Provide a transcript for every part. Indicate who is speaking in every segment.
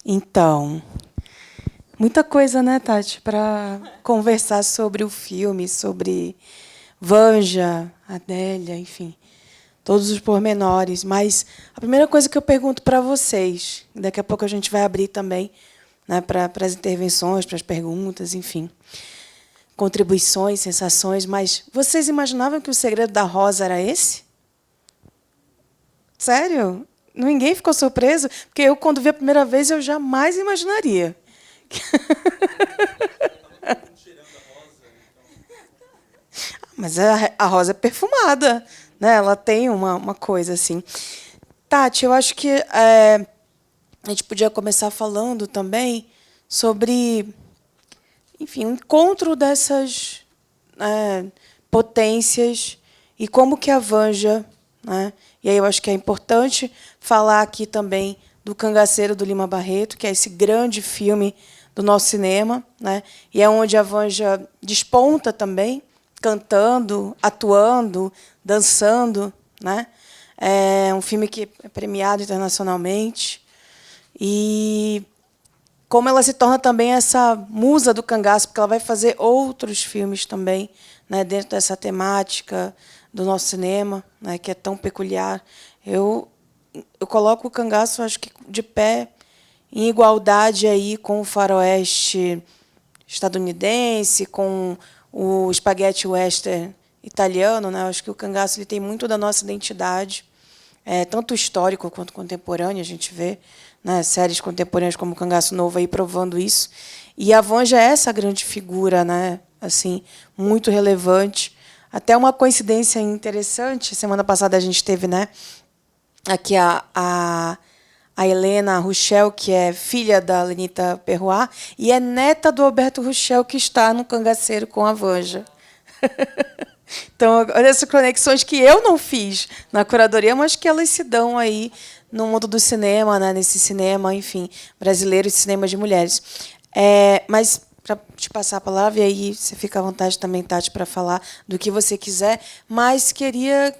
Speaker 1: Então, muita coisa, né, Tati, para conversar sobre o filme, sobre Vanja, Adélia, enfim, todos os pormenores. Mas a primeira coisa que eu pergunto para vocês, daqui a pouco a gente vai abrir também, né, para as intervenções, para as perguntas, enfim, contribuições, sensações, mas vocês imaginavam que o segredo da Rosa era esse? Sério? Ninguém ficou surpreso? Porque eu, quando vi a primeira vez, eu jamais imaginaria. Mas a rosa é perfumada, né? Ela tem uma coisa assim. Tati, eu acho que a gente podia começar falando também sobre, enfim, o encontro dessas potências e como que a Vanja, né? E aí eu acho que é importante falar aqui também do Cangaceiro do Lima Barreto, que é esse grande filme do nosso cinema, né? E é onde a Vanja desponta também, cantando, atuando, dançando, né? É um filme que é premiado internacionalmente e como ela se torna também essa musa do cangaço, porque ela vai fazer outros filmes também, né, dentro dessa temática do nosso cinema, né, que é tão peculiar. Eu coloco o cangaço, acho que de pé, em igualdade aí com o faroeste estadunidense, com o espaguete western italiano, né? Eu acho que o cangaço ele tem muito da nossa identidade, tanto histórico quanto contemporâneo, a gente vê, né, séries contemporâneas como o Cangaço Novo aí provando isso. E a Vanja é essa grande figura, né, assim, muito relevante. Até uma coincidência interessante, semana passada a gente teve, né, aqui a Helena Ruchel, que é filha da Lenita Perrois, e é neta do Alberto Ruchel, que está no Cangaceiro com a Vanja. Então, olha essas conexões que eu não fiz na curadoria, mas que elas se dão aí no mundo do cinema, né, nesse cinema, enfim, brasileiro e cinema de mulheres. Mas, para te passar a palavra, e aí você fica à vontade também, Tati, para falar do que você quiser, mas queria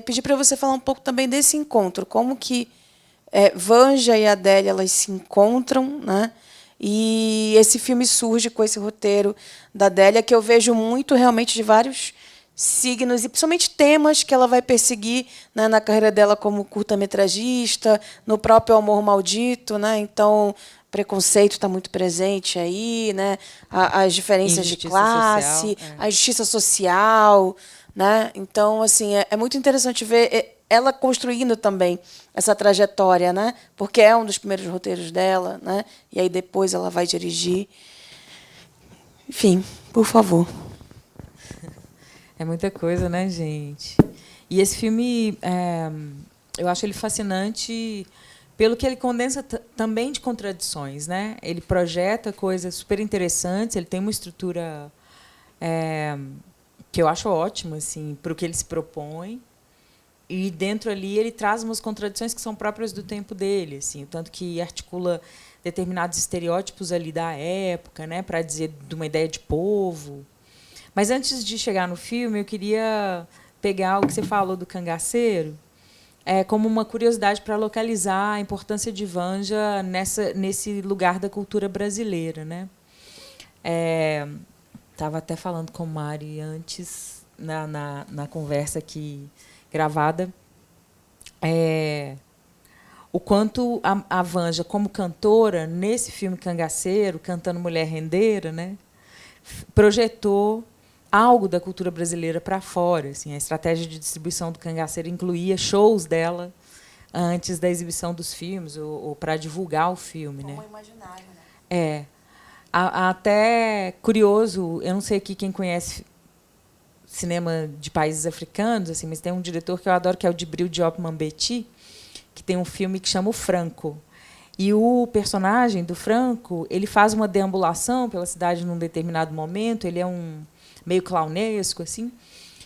Speaker 1: pedir para você falar um pouco também desse encontro, como que Vanja e Adélia elas se encontram, né? E esse filme surge com esse roteiro da Adélia, que eu vejo muito realmente de vários signos e principalmente temas que ela vai perseguir, né, na carreira dela como curta-metragista, no próprio Amor Maldito, né? Então, preconceito está muito presente aí, né? As diferenças de
Speaker 2: Injustiça social.
Speaker 1: classe, a justiça social, né? Então, assim, é muito interessante ver ela construindo também essa trajetória, né? Porque é um dos primeiros roteiros dela, né? E aí depois ela vai dirigir. Enfim, por favor.
Speaker 2: É muita coisa, né, gente? E esse filme, eu acho ele fascinante pelo que ele condensa também de contradições, né? Ele projeta coisas super interessantes, ele tem uma estrutura que eu acho ótima, assim, para o que ele se propõe. E dentro ali ele traz umas contradições que são próprias do tempo dele, assim, tanto que articula determinados estereótipos ali da época, né, para dizer de uma ideia de povo. Mas antes de chegar no filme, eu queria pegar o que você falou do cangaceiro como uma curiosidade para localizar a importância de Vanja nesse lugar da cultura brasileira, né? Estava até falando com Mari antes, na conversa aqui gravada, o quanto a Vanja, como cantora, nesse filme Cangaceiro, cantando Mulher Rendeira, né, projetou algo da cultura brasileira para fora. Assim, a estratégia de distribuição do Cangaceiro incluía shows dela antes da exibição dos filmes, ou para divulgar o filme.
Speaker 1: Como
Speaker 2: Né?
Speaker 1: imaginário, né?
Speaker 2: Até curioso, eu não sei aqui quem conhece cinema de países africanos, assim, mas tem um diretor que eu adoro, que é o Djibril Diop Mambety, que tem um filme que chama O Franco. E o personagem do Franco, ele faz uma deambulação pela cidade num determinado momento, ele é meio clownesco, assim,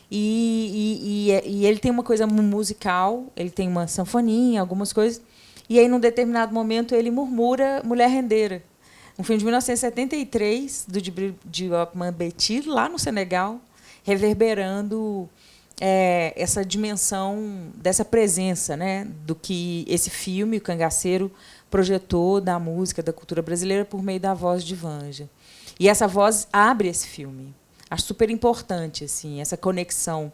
Speaker 2: e ele tem uma coisa musical, ele tem uma sanfoninha, algumas coisas, e aí, num determinado momento, ele murmura Mulher Rendeira, um filme de 1973, do Djibril Diop Mambety, lá no Senegal, reverberando essa dimensão dessa presença, né, do que esse filme, O Cangaceiro, projetou da música, da cultura brasileira por meio da voz de Vanja. E essa voz abre esse filme. Acho super importante assim, essa conexão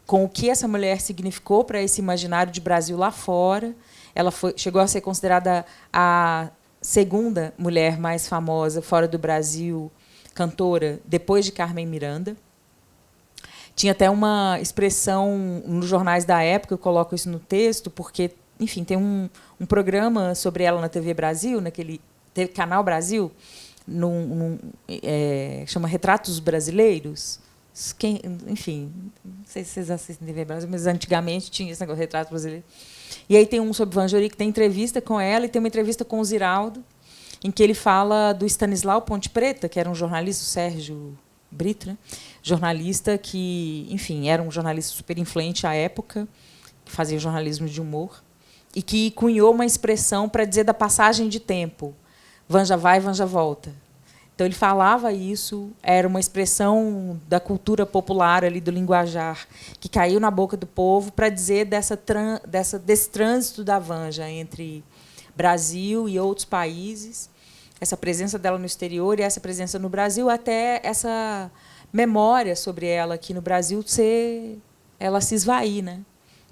Speaker 2: com o que essa mulher significou para esse imaginário de Brasil lá fora. Ela chegou a ser considerada a segunda mulher mais famosa fora do Brasil, cantora, depois de Carmen Miranda. Tinha até uma expressão nos jornais da época, eu coloco isso no texto, porque, enfim, tem um programa sobre ela na TV Brasil, naquele Canal Brasil, chama Retratos Brasileiros. Enfim, não sei se vocês assistem TV Brasil, mas antigamente tinha esse negócio de Retratos Brasileiros. E aí tem um sobre Vangelis, que tem entrevista com ela, e tem uma entrevista com o Ziraldo, em que ele fala do Stanislau Ponte Preta, que era um jornalista, o Sérgio Brito, né? Jornalista que, enfim, era um jornalista super influente à época, que fazia jornalismo de humor, e que cunhou uma expressão para dizer da passagem de tempo. Vanja vai, Vanja volta. Então, ele falava isso, era uma expressão da cultura popular, ali, do linguajar, que caiu na boca do povo para dizer desse trânsito da Vanja entre Brasil e outros países, essa presença dela no exterior e essa presença no Brasil, até essa memória sobre ela aqui no Brasil ela se esvair, né?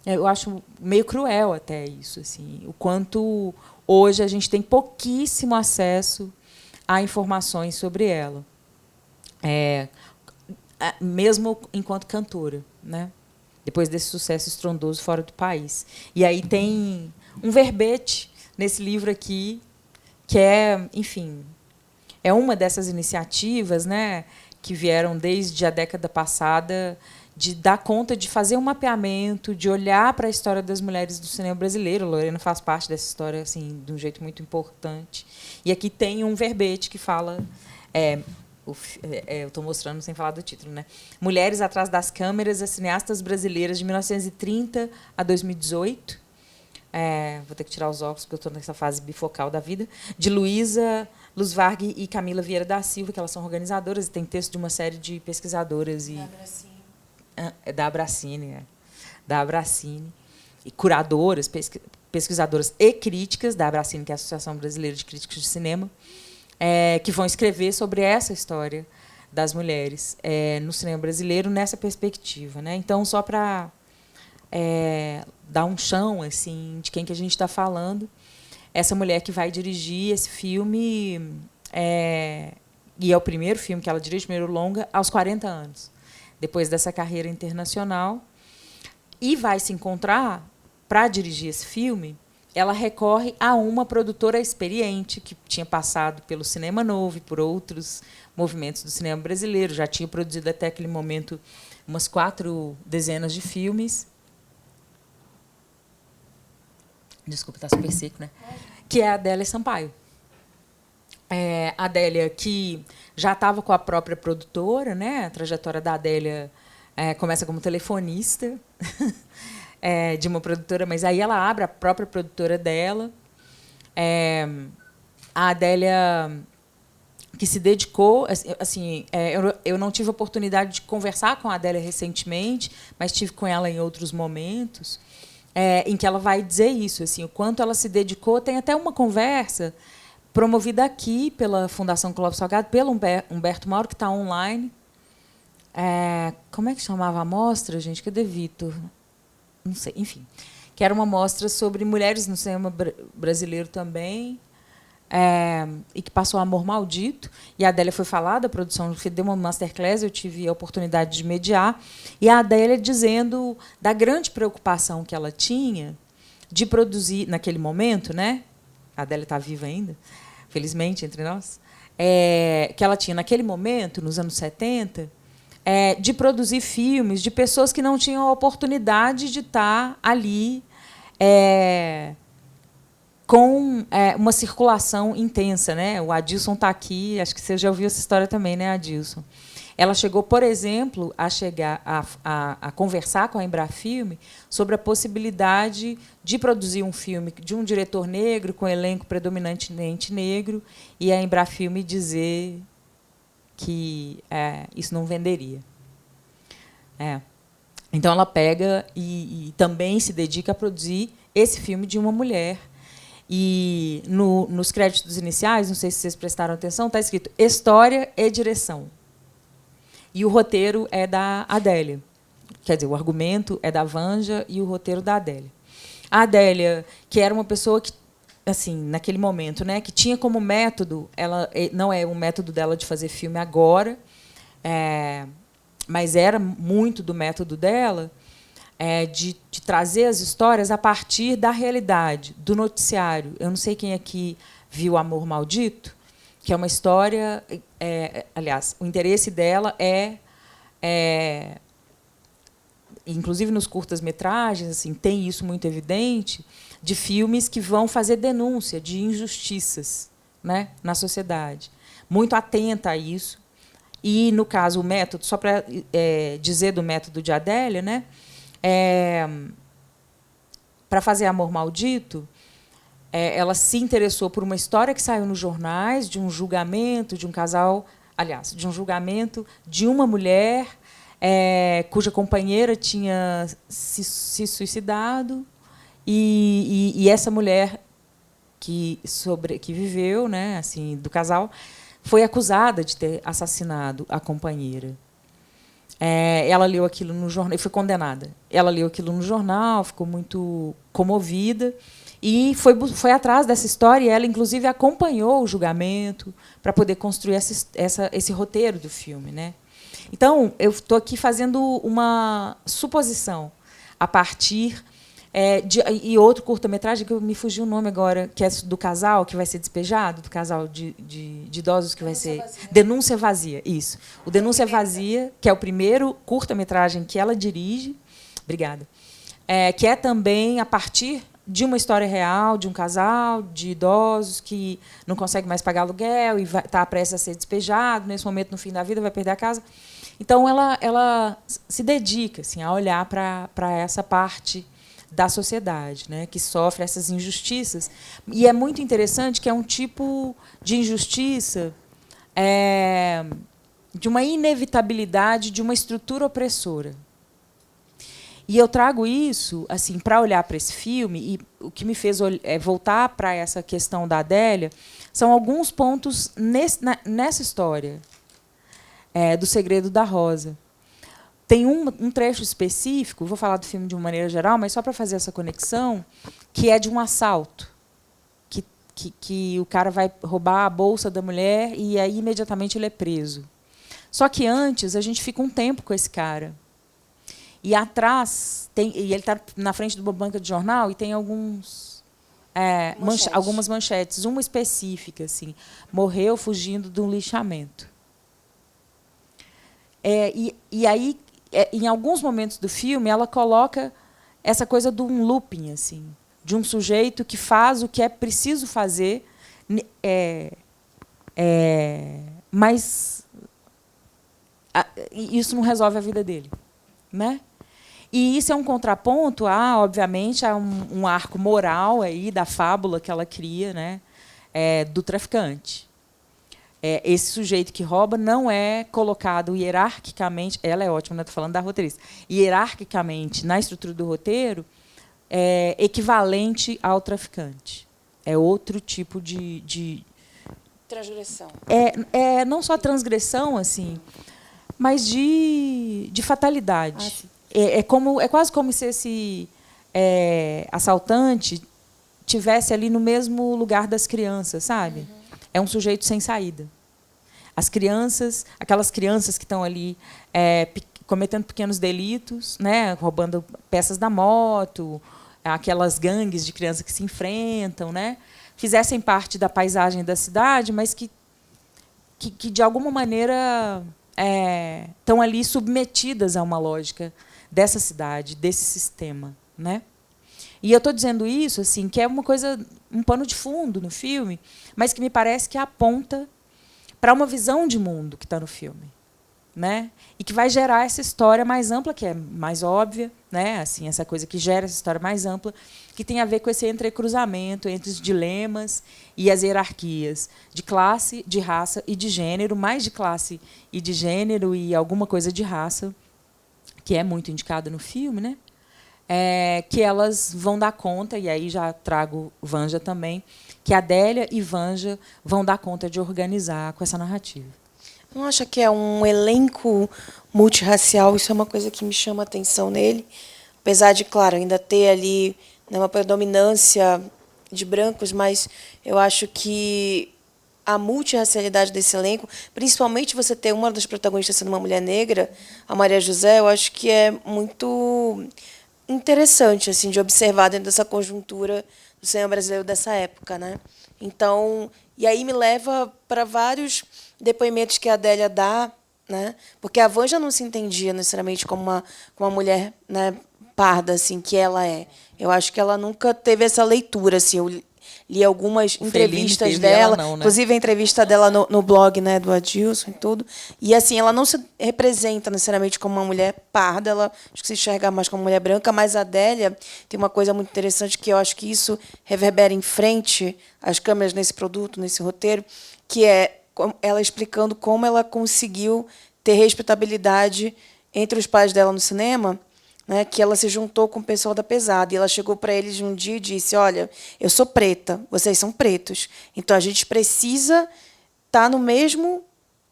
Speaker 2: Eu acho meio cruel até isso, assim, o quanto hoje a gente tem pouquíssimo acesso a informações sobre ela, mesmo enquanto cantora, né? Depois desse sucesso estrondoso fora do país. E aí tem um verbete nesse livro aqui, que enfim, é uma dessas iniciativas, né, que vieram desde a década passada, de dar conta de fazer um mapeamento, de olhar para a história das mulheres do cinema brasileiro. A Lorena faz parte dessa história assim, de um jeito muito importante. E aqui tem um verbete que fala... eu estou mostrando sem falar do título, né? Mulheres atrás das câmeras, as cineastas brasileiras de 1930 a 2018. Vou ter que tirar os óculos, porque eu estou nessa fase bifocal da vida. De Luísa Luz Varg e Camila Vieira da Silva, que elas são organizadoras, e tem texto de uma série de pesquisadoras. Da Abracine. E curadoras, pesquisadoras e críticas da Abracine, que é a Associação Brasileira de Críticos de Cinema, que vão escrever sobre essa história das mulheres no cinema brasileiro nessa perspectiva, né? Então, só para dar um chão assim, de quem que a gente está falando, essa mulher que vai dirigir esse filme, e é o primeiro filme que ela dirige, o primeiro longa, aos 40 anos, depois dessa carreira internacional, e vai se encontrar, para dirigir esse filme, ela recorre a uma produtora experiente que tinha passado pelo Cinema Novo e por outros movimentos do cinema brasileiro, já tinha produzido até aquele momento umas 4 dezenas de filmes. Desculpa, está super seco, né? Que é a Adélia Sampaio. A Adélia, que já estava com a própria produtora, né? A trajetória da Adélia começa como telefonista de uma produtora, mas aí ela abre a própria produtora dela. A Adélia, que se dedicou, assim, eu não tive a oportunidade de conversar com a Adélia recentemente, mas tive com ela em outros momentos, em que ela vai dizer isso, assim, o quanto ela se dedicou. Tem até uma conversa promovida aqui pela Fundação Clóvis Salgado, pelo Humberto Mauro, que está online. Como é que chamava a mostra, gente? Cadê Vitor? Não sei, enfim. Que era uma mostra sobre mulheres no cinema brasileiro também, e que passou Amor Maldito. E a Adélia foi falar da produção, deu uma masterclass, eu tive a oportunidade de mediar, e a Adélia dizendo da grande preocupação que ela tinha de produzir, naquele momento, né? A Adélia está viva ainda, felizmente, entre nós, que ela tinha, naquele momento, nos anos 70, de produzir filmes de pessoas que não tinham a oportunidade de estar ali com uma circulação intensa, né? O Adilson está aqui, acho que você já ouviu essa história também, né, Adilson? Ela chegou, por exemplo, a conversar com a Embrafilme sobre a possibilidade de produzir um filme de um diretor negro, com elenco predominantemente negro, e a Embrafilme dizer que isso não venderia. Então, ela pega e também se dedica a produzir esse filme de uma mulher. E nos créditos iniciais, não sei se vocês prestaram atenção, está escrito História e Direção. E o roteiro é da Adélia. Quer dizer, o argumento é da Vanja e o roteiro da Adélia. A Adélia, que era uma pessoa que, assim, naquele momento, né, que tinha como método, ela não é o método dela de fazer filme agora, mas era muito do método dela, de trazer as histórias a partir da realidade, do noticiário. Eu não sei quem aqui viu Amor Maldito, que é uma história... aliás, o interesse dela inclusive nos curtas-metragens, assim, tem isso muito evidente, de filmes que vão fazer denúncia de injustiças, né, na sociedade. Muito atenta a isso. E, no caso, o método, só para dizer do método de Adélia, né, para fazer Amor Maldito, ela se interessou por uma história que saiu nos jornais, de um julgamento de um casal, aliás, de um julgamento de uma mulher cuja companheira tinha se suicidado, e essa mulher que viveu, né, assim, do casal, foi acusada de ter assassinado a companheira. Ela leu aquilo no jornal e foi condenada. Ela leu aquilo no jornal, ficou muito comovida e foi atrás dessa história. E ela, inclusive, acompanhou o julgamento para poder construir esse roteiro do filme, né? Então, eu estou aqui fazendo uma suposição a partir e outro curta-metragem, que me fugiu o nome agora, que é do casal que vai ser despejado, do casal de idosos que vai ser... Denúncia Vazia, isso. O Denúncia Vazia, que é o primeiro curta-metragem que ela dirige, obrigada, que é também a partir de uma história real, de um casal de idosos que não consegue mais pagar aluguel e está prestes a ser despejado, nesse momento, no fim da vida, vai perder a casa. Então, ela se dedica, assim, a olhar para essa parte da sociedade, né, que sofre essas injustiças. E é muito interessante que é um tipo de injustiça de uma inevitabilidade de uma estrutura opressora. E eu trago isso, assim, para olhar para esse filme, e o que me fez voltar para essa questão da Adélia são alguns pontos nessa história do Segredo da Rosa. Tem um trecho específico, vou falar do filme de uma maneira geral, mas só para fazer essa conexão, que é de um assalto, que o cara vai roubar a bolsa da mulher e aí imediatamente ele é preso. Só que antes a gente fica um tempo com esse cara. E atrás e ele está na frente de uma banca de jornal e tem algumas manchetes, uma específica, assim, morreu fugindo de um lixamento. E aí, em alguns momentos do filme, ela coloca essa coisa de um looping, assim, de um sujeito que faz o que é preciso fazer, mas isso não resolve a vida dele, né? E isso é um contraponto obviamente, a um arco moral aí da fábula que ela cria, né, do traficante. Esse sujeito que rouba não é colocado hierarquicamente, ela é ótima, estou falando da roteirista, hierarquicamente, na estrutura do roteiro, equivalente ao traficante. É outro tipo de
Speaker 1: transgressão.
Speaker 2: Não só transgressão, assim, mas de fatalidade. É quase como se esse assaltante tivesse ali no mesmo lugar das crianças, sabe? Uhum. É um sujeito sem saída. As crianças, aquelas crianças que estão ali cometendo pequenos delitos, né, roubando peças da moto, aquelas gangues de crianças que se enfrentam, né, fizessem parte da paisagem da cidade, mas que de alguma maneira estão ali submetidas a uma lógica dessa cidade, desse sistema, né? E eu estou dizendo isso, assim, que é uma coisa, um pano de fundo no filme, mas que me parece que aponta para uma visão de mundo que está no filme, né? E que vai gerar essa história mais ampla, que é mais óbvia, né? Assim, essa coisa que gera essa história mais ampla, que tem a ver com esse entrecruzamento entre os dilemas e as hierarquias de classe, de raça e de gênero, mais de classe e de gênero e alguma coisa de raça, que é muito indicada no filme, né? Que elas vão dar conta, e aí já trago Vanja também, que Adélia e Vanja vão dar conta de organizar com essa narrativa.
Speaker 1: Não acha que é um elenco multirracial? Isso é uma coisa que me chama a atenção nele. Apesar de, claro, ainda ter ali, né, uma predominância de brancos, mas eu acho que a multirracialidade desse elenco, principalmente você ter uma das protagonistas sendo uma mulher negra, a Maria José, eu acho que é muito interessante assim de observar dentro dessa conjuntura do cinema brasileiro dessa época, né? Então, e aí me leva para vários depoimentos que a Adélia dá, né? Porque a Vanja não se entendia necessariamente como uma mulher, né, parda assim que ela é. Eu acho que ela nunca teve essa leitura assim. Eu li algumas entrevistas
Speaker 2: teve,
Speaker 1: dela,
Speaker 2: não, né?
Speaker 1: inclusive a entrevista dela no blog, né, do Adilson e tudo. E assim, ela não se representa necessariamente como uma mulher parda, ela acho que se enxerga mais como uma mulher branca, mas a Adélia tem uma coisa muito interessante que eu acho que isso reverbera em frente às câmeras nesse produto, nesse roteiro, que é ela explicando como ela conseguiu ter respeitabilidade entre os pais dela no cinema, né, que ela se juntou com o pessoal da Pesada. E ela chegou para eles um dia e disse, olha, eu sou preta, vocês são pretos. Então, a gente precisa estar no mesmo,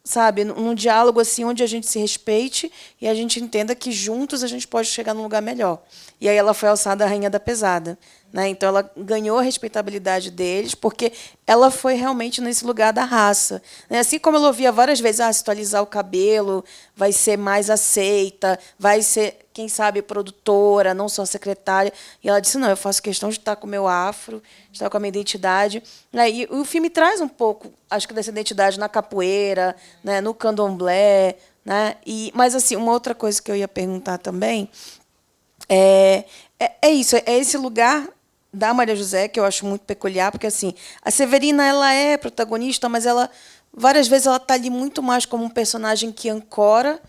Speaker 1: sabe, num diálogo assim, onde a gente se respeite e a gente entenda que juntos a gente pode chegar num lugar melhor. E aí ela foi alçada a rainha da Pesada. Né? Então, ela ganhou a respeitabilidade deles, porque ela foi realmente nesse lugar da raça. Né? Assim como ela ouvia várias vezes, se tu alisar o cabelo, vai ser mais aceita, vai ser, quem sabe, produtora, não só secretária. E ela disse, não, eu faço questão de estar com o meu afro, de estar com a minha identidade. Né? E o filme traz um pouco, acho que, dessa identidade na capoeira, né? No candomblé. Né? Mas, assim, uma outra coisa que eu ia perguntar também é isso, é esse lugar da Maria José, que eu acho muito peculiar, porque assim, a Severina ela é protagonista, mas ela várias vezes ela está ali muito mais como um personagem que ancora,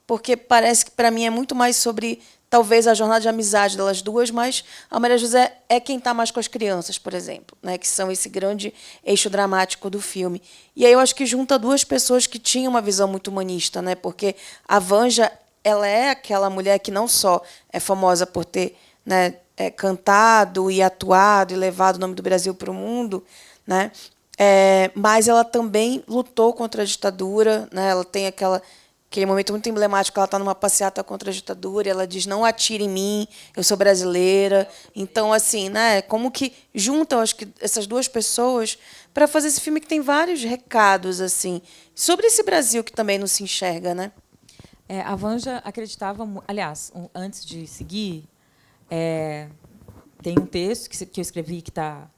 Speaker 1: porque parece que para mim é muito mais sobre talvez a jornada de amizade delas duas, mas a Maria José é quem está mais com as crianças, por exemplo, né, que são esse grande eixo dramático do filme. E aí eu acho que junta duas pessoas que tinham uma visão muito humanista, né, porque a Vanja ela é aquela mulher que não só é famosa por ter, né, cantado e atuado e levado o nome do Brasil para o mundo, né? Mas ela também lutou contra a ditadura, né? Ela tem aquele momento muito emblemático, ela está numa passeata contra a ditadura, e ela diz, não atire em mim, eu sou brasileira. Então, assim, né? Como que juntam, acho que, essas duas pessoas para fazer esse filme que tem vários recados assim sobre esse Brasil que também não se enxerga, né?
Speaker 2: A Vanja acreditava... Aliás, antes de seguir, tem um texto que eu escrevi que está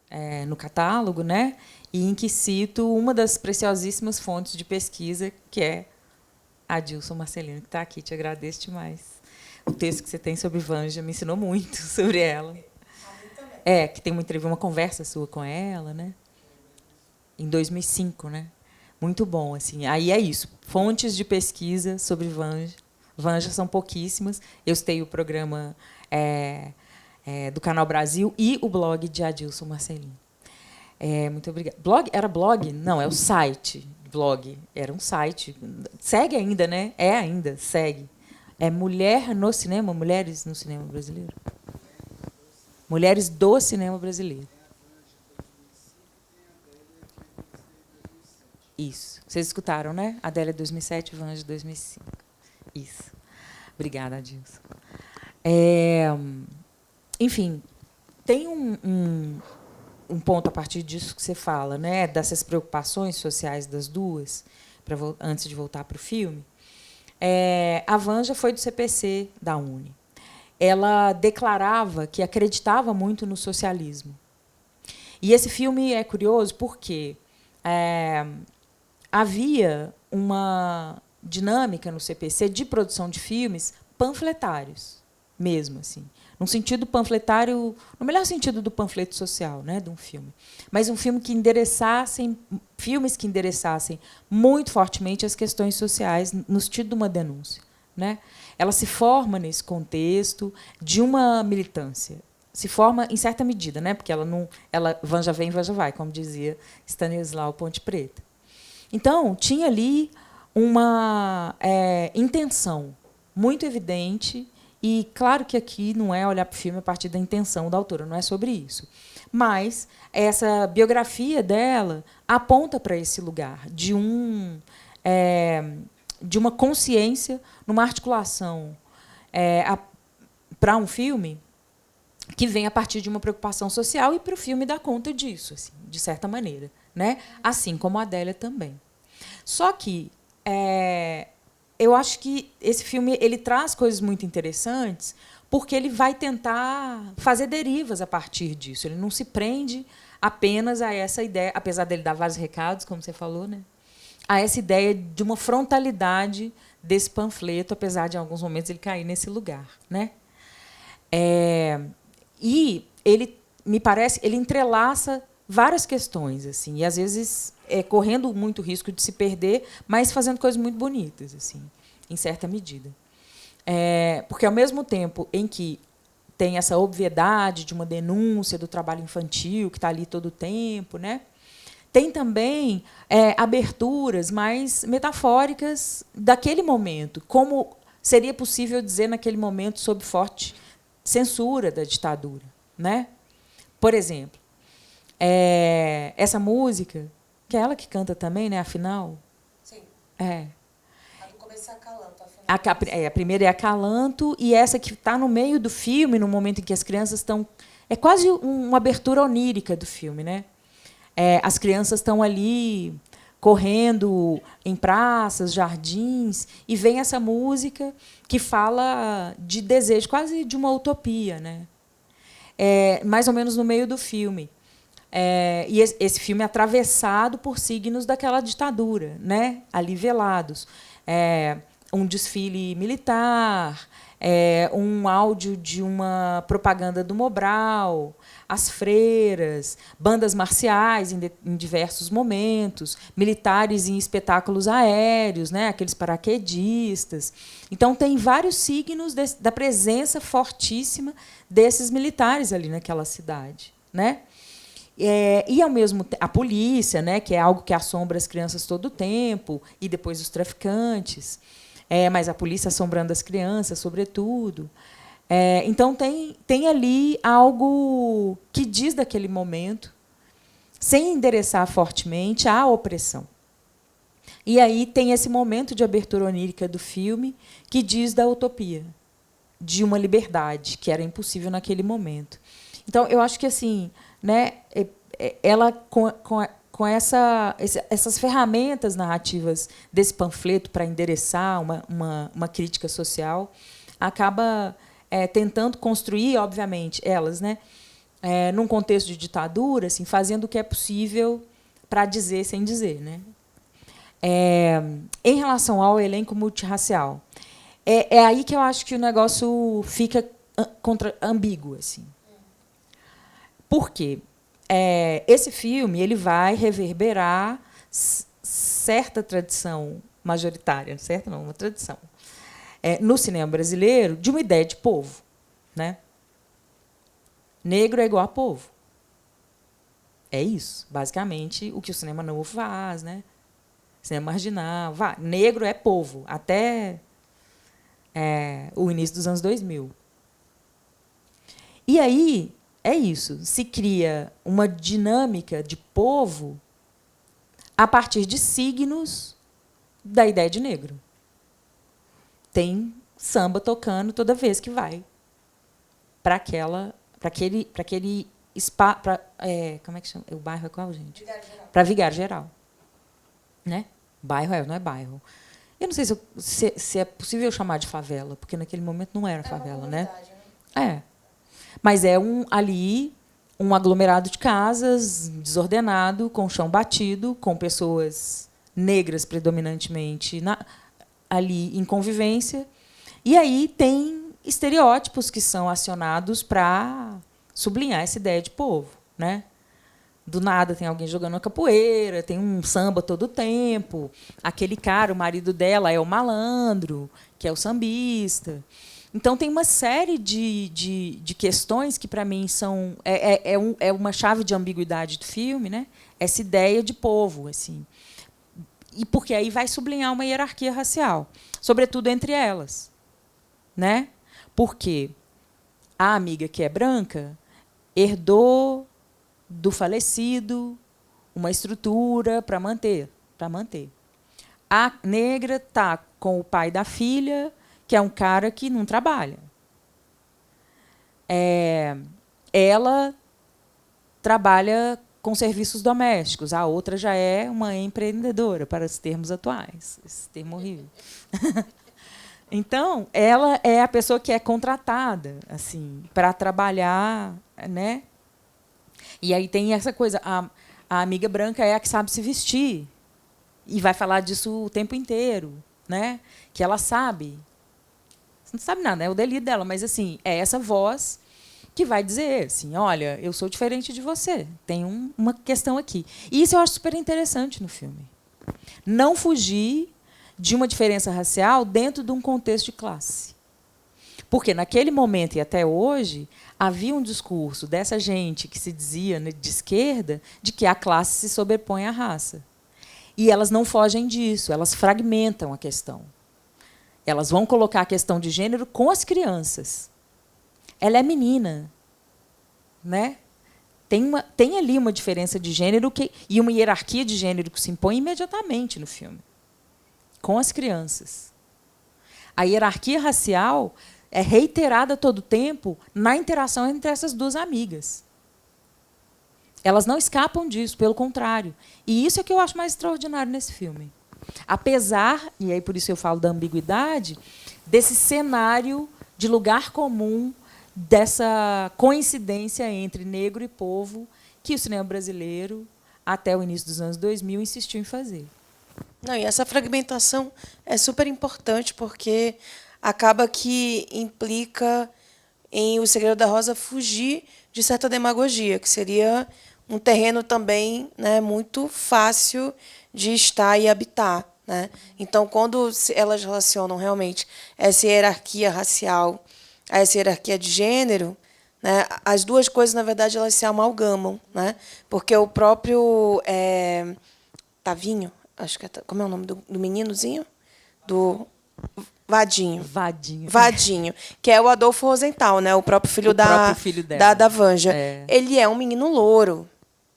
Speaker 2: no catálogo, né, e em que cito uma das preciosíssimas fontes de pesquisa, que é a Adilson Marcelino, que está aqui. Te agradeço demais. O texto que você tem sobre Vanja me ensinou muito sobre ela. Que tem uma conversa sua com ela, né, em 2005, né? Muito bom, assim. Aí é isso. Fontes de pesquisa sobre Vanja. Vanja são pouquíssimas. Eu citei o programa do Canal Brasil e o blog de Adilson Marcelino. Muito obrigada. Blog? Era blog? Não, é o site. Blog. Era um site. Segue ainda, né? Ainda, segue. Mulher no Cinema, Mulheres no Cinema Brasileiro. Mulheres do Cinema Brasileiro. Isso. Vocês escutaram, né? Adélia 2007, Vanja 2005. Isso. Obrigada, Adilson. Enfim, tem um ponto a partir disso que você fala, né? Dessas preocupações sociais das duas, antes de voltar para o filme. A Vanja foi do CPC da UNE. Ela declarava que acreditava muito no socialismo. E esse filme é curioso porque havia uma dinâmica no CPC de produção de filmes panfletários, mesmo assim, num sentido panfletário, no melhor sentido do panfleto social, né, de um filme, mas filmes que endereçassem muito fortemente as questões sociais no sentido de uma denúncia, né? Ela se forma nesse contexto de uma militância, se forma em certa medida, né, porque Vanja vem, Vanja vai, como dizia Stanislau Ponte Preta. Então, tinha ali uma intenção muito evidente. E claro que aqui não é olhar para o filme a partir da intenção da autora, não é sobre isso. Mas essa biografia dela aponta para esse lugar de uma consciência, numa articulação para um filme que vem a partir de uma preocupação social, e para o filme dar conta disso, assim, de certa maneira, né? Assim como a Adélia também. Só que eu acho que esse filme ele traz coisas muito interessantes, porque ele vai tentar fazer derivas a partir disso. Ele não se prende apenas a essa ideia, apesar dele dar vários recados, como você falou, né? A essa ideia de uma frontalidade desse panfleto, apesar de, em alguns momentos, ele cair nesse lugar, né? E ele, me parece, ele entrelaça várias questões, assim, e às vezes correndo muito risco de se perder, mas fazendo coisas muito bonitas, assim, em certa medida. Porque, ao mesmo tempo em que tem essa obviedade de uma denúncia do trabalho infantil, que está ali todo o tempo, né? Tem também aberturas mais metafóricas daquele momento, como seria possível dizer naquele momento sob forte censura da ditadura, né? Por exemplo, essa música, que é ela que canta também, né? Afinal.
Speaker 1: Sim.
Speaker 2: A
Speaker 1: do começo é Acalanto,
Speaker 2: afinal. A primeira é Acalanto, e essa que está no meio do filme, no momento em que as crianças estão. É quase uma abertura onírica do filme, né? As crianças estão ali correndo em praças, jardins, e vem essa música que fala de desejo, quase de uma utopia, né? Mais ou menos no meio do filme. E esse filme é atravessado por signos daquela ditadura, né? Ali velados. Um desfile militar, um áudio de uma propaganda do Mobral, as freiras, bandas marciais em diversos momentos, militares em espetáculos aéreos, né, aqueles paraquedistas. Então, tem vários signos da presença fortíssima desses militares ali naquela cidade, né? E, ao mesmo tempo, a polícia, né, que é algo que assombra as crianças todo o tempo, e depois os traficantes. Mas a polícia assombrando as crianças, sobretudo. Então, tem ali algo que diz daquele momento, sem endereçar fortemente a opressão. E aí tem esse momento de abertura onírica do filme que diz da utopia, de uma liberdade que era impossível naquele momento. Então, eu acho que assim, né, ela com essas ferramentas narrativas desse panfleto para endereçar uma crítica social, acaba tentando construir, obviamente, elas, né, num contexto de ditadura, assim, fazendo o que é possível para dizer sem dizer, né? Em relação ao elenco multirracial, é aí que eu acho que o negócio fica ambíguo, assim. Por quê? Esse filme ele vai reverberar certa tradição majoritária, certo? Não, uma tradição. No cinema brasileiro, de uma ideia de povo, né? Negro é igual a povo. É isso, basicamente, o que o cinema novo faz, né? Cinema marginal. Negro é povo, até o início dos anos 2000. E aí, é isso, se cria uma dinâmica de povo a partir de signos da ideia de negro. Tem samba tocando toda vez que vai para aquele espaço, como é que chama? O bairro é qual, gente? Para Vigário Geral, né? Bairro não é bairro. Eu não sei se é possível chamar de favela, porque naquele momento não era favela, né? Mas ali um aglomerado de casas desordenado, com chão batido, com pessoas negras predominantemente ali em convivência. E aí tem estereótipos que são acionados para sublinhar essa ideia de povo, né? Do nada tem alguém jogando uma capoeira, tem um samba todo o tempo. Aquele cara, o marido dela, é o malandro, que é o sambista. Então, tem uma série de questões que, para mim, são uma chave de ambiguidade do filme, né? Essa ideia de povo, assim. E porque aí vai sublinhar uma hierarquia racial, sobretudo entre elas, né? Porque a amiga que é branca herdou do falecido uma estrutura para manter. A negra está com o pai da filha, que é um cara que não trabalha. Ela trabalha com serviços domésticos, a outra já é uma empreendedora, para os termos atuais. Esse termo horrível. Então, ela é a pessoa que é contratada assim, para trabalhar, né? E aí tem essa coisa, a amiga branca é a que sabe se vestir e vai falar disso o tempo inteiro, né? Que ela sabe. Você não sabe nada, é o delírio dela, mas assim, é essa voz que vai dizer assim, olha, eu sou diferente de você, tem uma questão aqui. E isso eu acho super interessante no filme. Não fugir de uma diferença racial dentro de um contexto de classe. Porque, naquele momento e até hoje, havia um discurso dessa gente que se dizia de esquerda de que a classe se sobrepõe à raça. E elas não fogem disso, elas fragmentam a questão. Elas vão colocar a questão de gênero com as crianças. Ela é menina, né? Tem ali uma diferença de gênero e uma hierarquia de gênero que se impõe imediatamente no filme, com as crianças. A hierarquia racial é reiterada todo o tempo na interação entre essas duas amigas. Elas não escapam disso, pelo contrário. E isso é que eu acho mais extraordinário nesse filme. Apesar, e aí por isso eu falo da ambiguidade, desse cenário de lugar comum, dessa coincidência entre negro e povo que o cinema brasileiro, até o início dos anos 2000, insistiu em fazer.
Speaker 1: Não, e essa fragmentação é super importante, porque acaba que implica em O Segredo da Rosa fugir de certa demagogia, que seria um terreno também, né, muito fácil de estar e habitar, né? Então, quando elas relacionam realmente essa hierarquia racial a essa hierarquia de gênero, né, as duas coisas, na verdade, elas se amalgamam, né? Porque o próprio Tavinho, acho que como é o nome do meninozinho? Do Vadinho. Vadinho, que é o Adolfo Rosenthal, né? O próprio filho da Vanja. Ele é um menino louro,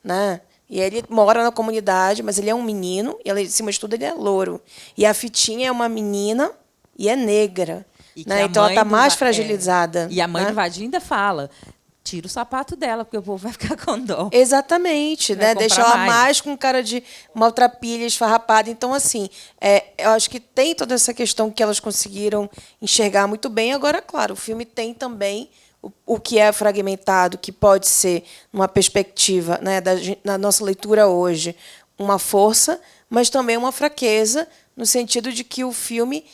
Speaker 1: né? E ele mora na comunidade, mas ele é um menino, e, acima de tudo, ele é louro. E a Fitinha é uma menina e é negra. Né? Então, ela está mais fragilizada.
Speaker 2: E a mãe
Speaker 1: né?
Speaker 2: do Vadinho ainda fala, tira o sapato dela, porque o povo vai ficar com dó.
Speaker 1: Exatamente, né? Deixa ela mais com cara de maltrapilha, esfarrapada. Então, assim, eu acho que tem toda essa questão que elas conseguiram enxergar muito bem. Agora, claro, o filme tem também o que é fragmentado, que pode ser, numa perspectiva, né, da nossa leitura hoje, uma força, mas também uma fraqueza, no sentido de que o filme...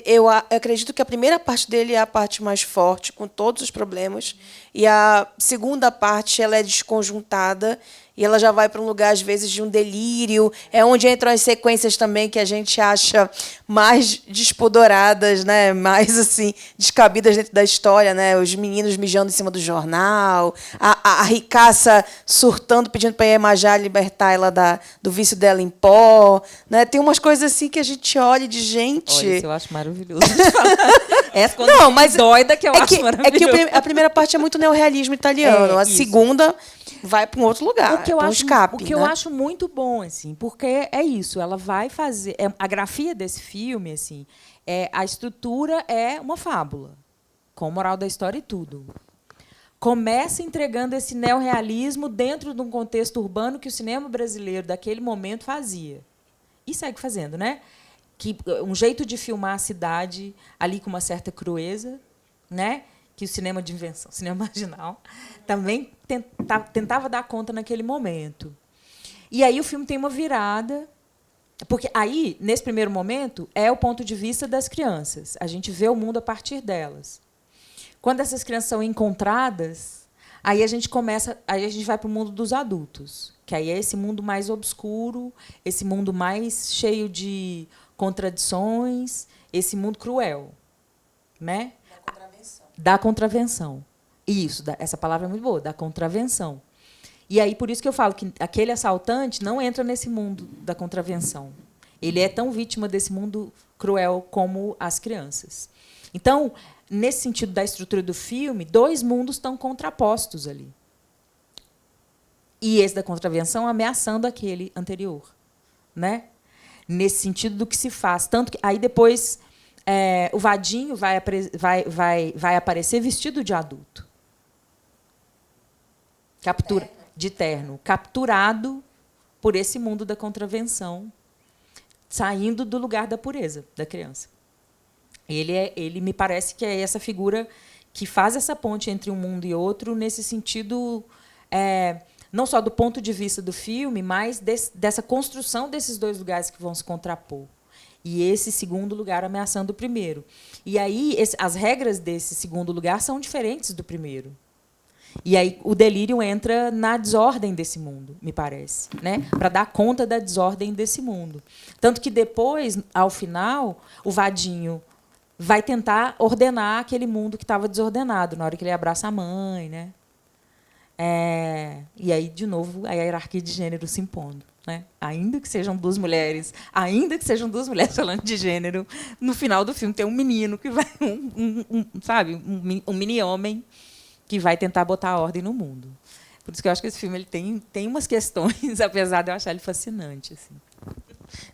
Speaker 1: Eu acredito que a primeira parte dele é a parte mais forte, com todos os problemas, e a segunda parte ela é desconjuntada e ela já vai para um lugar, às vezes, de um delírio. É onde entram as sequências também que a gente acha mais despodoradas, né? Mais assim, descabidas dentro da história, né? Os meninos mijando em cima do jornal, a ricaça surtando, pedindo para a Iemanjá libertar ela do vício dela em pó. Né? Tem umas coisas assim que a gente olha de gente...
Speaker 2: Olha, isso eu acho maravilhoso de falar. Essa coisa não, mas doida que eu acho maravilhoso.
Speaker 1: É que a primeira parte é muito neorrealismo italiano, a segunda... vai para um outro lugar, para um escape.
Speaker 2: O que eu acho muito bom, assim, porque é isso, ela vai fazer... a grafia desse filme, assim, a estrutura é uma fábula, com moral da história e tudo. Começa entregando esse neorrealismo dentro de um contexto urbano que o cinema brasileiro daquele momento fazia. E segue fazendo, né? Um jeito de filmar a cidade ali com uma certa crueza, né? Que o cinema de invenção, o cinema marginal, também tentava dar conta naquele momento. E aí o filme tem uma virada, porque aí, nesse primeiro momento, é o ponto de vista das crianças. A gente vê o mundo a partir delas. Quando essas crianças são encontradas, aí a gente vai para o mundo dos adultos, que aí é esse mundo mais obscuro, esse mundo mais cheio de contradições, esse mundo cruel, né? Da contravenção. Isso, essa palavra é muito boa, da contravenção. E aí, por isso que eu falo que aquele assaltante não entra nesse mundo da contravenção. Ele é tão vítima desse mundo cruel como as crianças. Então, nesse sentido da estrutura do filme, 2 mundos estão contrapostos ali. E esse da contravenção ameaçando aquele anterior, né? Nesse sentido do que se faz. Tanto que aí depois o Vadinho vai aparecer vestido de adulto. De terno. Capturado por esse mundo da contravenção, saindo do lugar da pureza da criança. Ele me parece que é essa figura que faz essa ponte entre um mundo e outro, nesse sentido, não só do ponto de vista do filme, mas dessa construção desses 2 lugares que vão se contrapor. E esse segundo lugar ameaçando o primeiro. E aí as regras desse segundo lugar são diferentes do primeiro. E aí o delírio entra na desordem desse mundo, me parece, né? Para dar conta da desordem desse mundo. Tanto que depois, ao final, o Vadinho vai tentar ordenar aquele mundo que estava desordenado, na hora que ele abraça a mãe, né? E aí, de novo, a hierarquia de gênero se impondo, né? Ainda que sejam 2 mulheres falando de gênero, no final do filme tem um menino que vai, sabe, um mini-homem que vai tentar botar a ordem no mundo. Por isso que eu acho que esse filme ele tem umas questões, apesar de eu achar ele fascinante. Assim.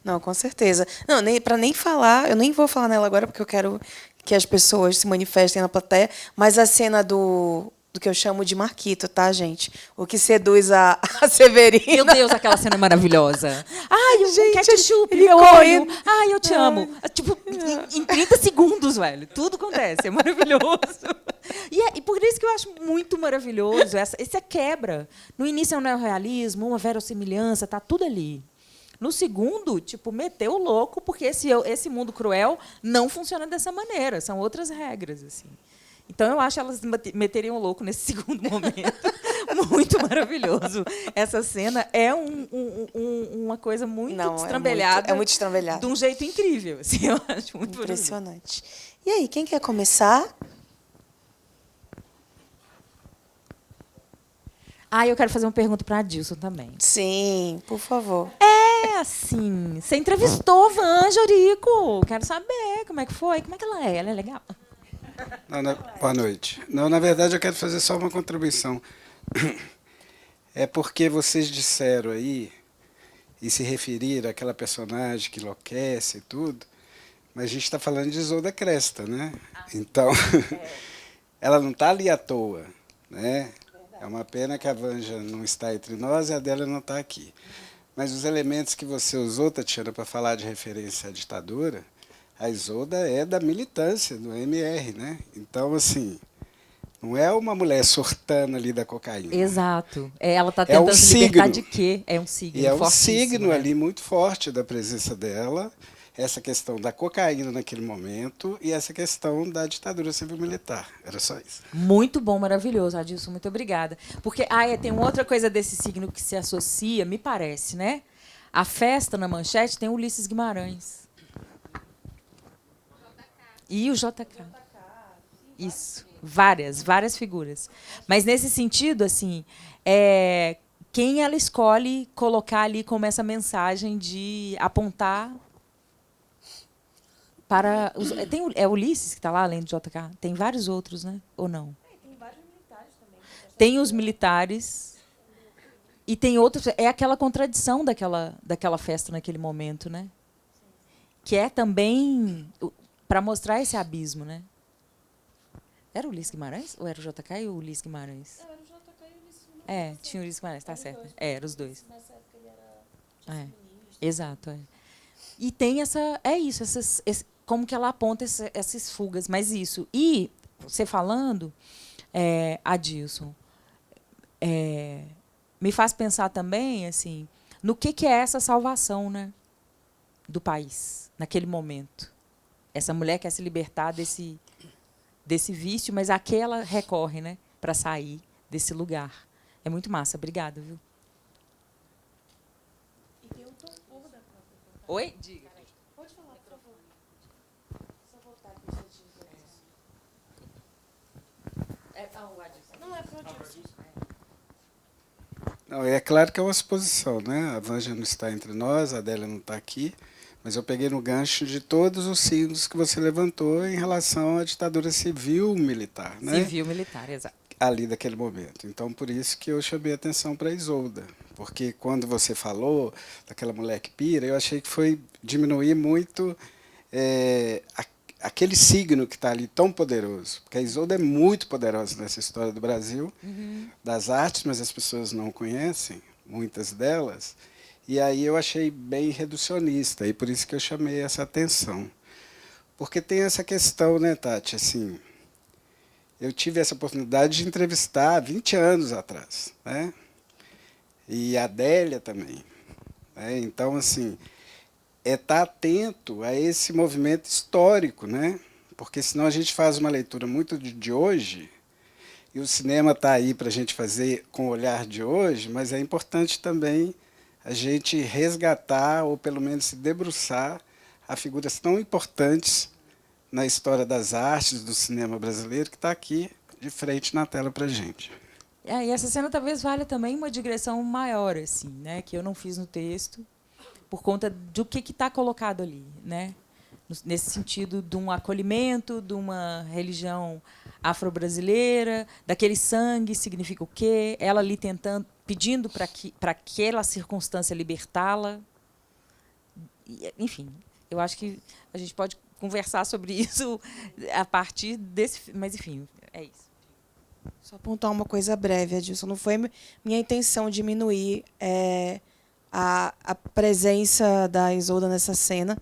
Speaker 1: Não, com certeza. Não, para nem falar, eu nem vou falar nela agora, porque eu quero que as pessoas se manifestem na plateia, mas a cena do que eu chamo de Marquito, tá, gente? O que seduz a Severina.
Speaker 2: Meu Deus, aquela cena maravilhosa. Ai,
Speaker 1: gente,
Speaker 2: ketchup, meu olho. Ai, eu te amo. Tipo, em 30 segundos, velho. Tudo acontece. É maravilhoso. E por isso que eu acho muito maravilhoso essa quebra. No início é um neorrealismo, uma verossimilhança, tá tudo ali. No segundo, tipo, meteu o louco, porque esse mundo cruel não funciona dessa maneira. São outras regras, assim. Então, eu acho que elas meteriam louco nesse segundo momento. Muito maravilhoso. Essa cena é uma coisa muito destrambelhada.
Speaker 1: É muito destrambelhada.
Speaker 2: De um jeito incrível. Assim, eu acho muito
Speaker 1: impressionante. E aí, quem quer começar?
Speaker 2: Eu quero fazer uma pergunta para a Adilson também.
Speaker 1: Sim, por favor.
Speaker 2: Assim, você entrevistou Vanja Eurico. Quero saber como é que foi. Como é que ela é? Ela é legal?
Speaker 3: Boa noite. Não, na verdade, eu quero fazer só uma contribuição. É porque vocês disseram aí, e se referiram àquela personagem que enlouquece e tudo, mas a gente está falando de Isolda Cresta, né? Então, ela não está ali à toa, né? É uma pena que a Vanja não está entre nós e a dela não está aqui. Mas os elementos que você usou, Tatiana, para falar de referência à ditadura, a Isolda é da militância, do MR, né? Então, assim, não é uma mulher surtando ali da cocaína.
Speaker 2: Exato. Ela está tentando se libertar de quê? É um signo
Speaker 3: e é um signo,
Speaker 2: né?
Speaker 3: ali muito forte da presença dela, essa questão da cocaína naquele momento e essa questão da ditadura civil-militar. Era só isso.
Speaker 2: Muito bom, maravilhoso, Adilson. Muito obrigada. Porque tem uma outra coisa desse signo que se associa, me parece, né? A festa na manchete tem o Ulisses Guimarães. E o JK. Isso. Várias figuras. Mas, nesse sentido, assim, quem ela escolhe colocar ali como essa mensagem de apontar para... É Ulisses que está lá, além do JK? Tem vários outros, né? Ou não?
Speaker 1: Tem vários militares também.
Speaker 2: Tem os militares. E tem outros... É aquela contradição daquela festa naquele momento, né? Que é também... para mostrar esse abismo, né? Era o Ulisses Guimarães? Ou era o JK e o Ulisses Guimarães?
Speaker 1: Não, era o JK e o Ulisses Guimarães.
Speaker 2: Tinha o Ulisses Guimarães, tá certo. Eram os dois.
Speaker 1: Nessa época ele era
Speaker 2: Exato. E tem como que ela aponta essas fugas, mas isso. E, você falando, Adilson, me faz pensar também assim, no que é essa salvação, né, do país, naquele momento. Essa mulher quer se libertar desse vício, mas a que ela recorre, né, para sair desse lugar. É muito massa. Obrigada, viu?
Speaker 1: E tem o torpor da própria.
Speaker 2: Oi? Diga.
Speaker 1: Pode falar, por favor. Só voltar aqui um instantinho.
Speaker 2: O Adilson.
Speaker 1: Não, é pro Adilson.
Speaker 3: Não, é claro que é uma suposição, né? A Vanja não está entre nós, a Adélia não está aqui, Mas eu peguei no gancho de todos os signos que você levantou em relação à ditadura civil-militar, né?
Speaker 2: Civil-militar, exato.
Speaker 3: Ali daquele momento. Então, por isso que eu chamei a atenção para a Isolda. Porque quando você falou daquela mulher que pira, eu achei que foi diminuir muito aquele signo que está ali tão poderoso. Porque a Isolda é muito poderosa nessa história do Brasil, das artes, mas as pessoas não conhecem, muitas delas. E aí eu achei bem reducionista, e por isso que eu chamei essa atenção. Porque tem essa questão, né, Tati, assim, eu tive essa oportunidade de entrevistar 20 anos atrás, né? E a Adélia também. Né? Então, assim, estar atento a esse movimento histórico, né? Porque senão a gente faz uma leitura muito de hoje, e o cinema está aí para a gente fazer com o olhar de hoje, mas é importante também a gente resgatar, ou pelo menos se debruçar, a figuras tão importantes na história das artes, do cinema brasileiro, que está aqui de frente na tela para a gente.
Speaker 2: E essa cena talvez valha também uma digressão maior, assim, né, que eu não fiz no texto, por conta do que está colocado ali, né, nesse sentido de um acolhimento, de uma religião afro-brasileira, daquele sangue significa o quê? Ela ali tentando, pedindo para aquela circunstância libertá-la. Enfim, eu acho que a gente pode conversar sobre isso a partir desse... Mas, enfim, é isso.
Speaker 1: Só apontar uma coisa breve, Adilson. Não foi minha intenção diminuir a presença da Isolda nessa cena.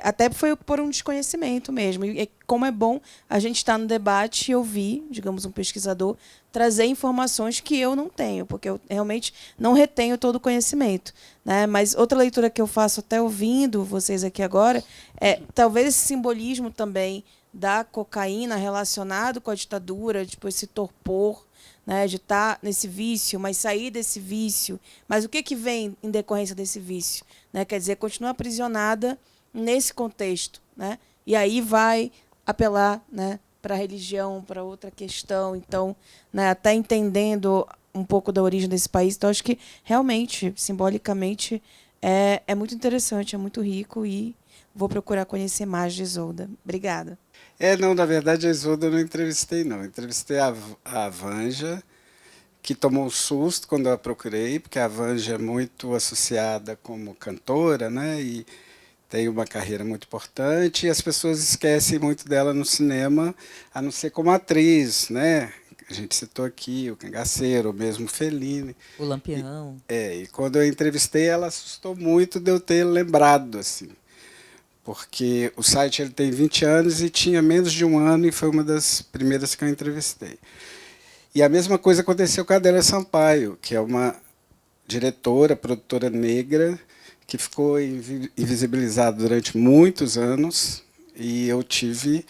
Speaker 1: Até foi por um desconhecimento mesmo. E como é bom a gente estar no debate e ouvir, digamos, um pesquisador trazer informações que eu não tenho, porque eu realmente não retenho todo o conhecimento. Né? Mas outra leitura que eu faço até ouvindo vocês aqui agora é talvez esse simbolismo também da cocaína relacionado com a ditadura, depois esse torpor, né, de estar nesse vício, mas sair desse vício. Mas o que vem em decorrência desse vício? Né? Quer dizer, continua aprisionada nesse contexto. Né? E aí vai apelar, né, para a religião, para outra questão. Então, né, até entendendo um pouco da origem desse país. Então, acho que, realmente, simbolicamente, é muito interessante, é muito rico e vou procurar conhecer mais de Isolda. Obrigada.
Speaker 3: Não, na verdade, a Isolda eu não entrevistei, não. Eu entrevistei a Vanja, que tomou um susto quando eu a procurei, porque a Vanja é muito associada como cantora, né, e tem uma carreira muito importante, e as pessoas esquecem muito dela no cinema, a não ser como atriz, né? A gente citou aqui o Cangaceiro, o mesmo Fellini.
Speaker 2: O Lampião.
Speaker 3: E quando eu entrevistei, ela assustou muito de eu ter lembrado, assim. Porque o site ele tem 20 anos e tinha menos de um ano, e foi uma das primeiras que eu entrevistei. E a mesma coisa aconteceu com a Adélia Sampaio, que é uma diretora, produtora negra, que ficou invisibilizada durante muitos anos, e eu tive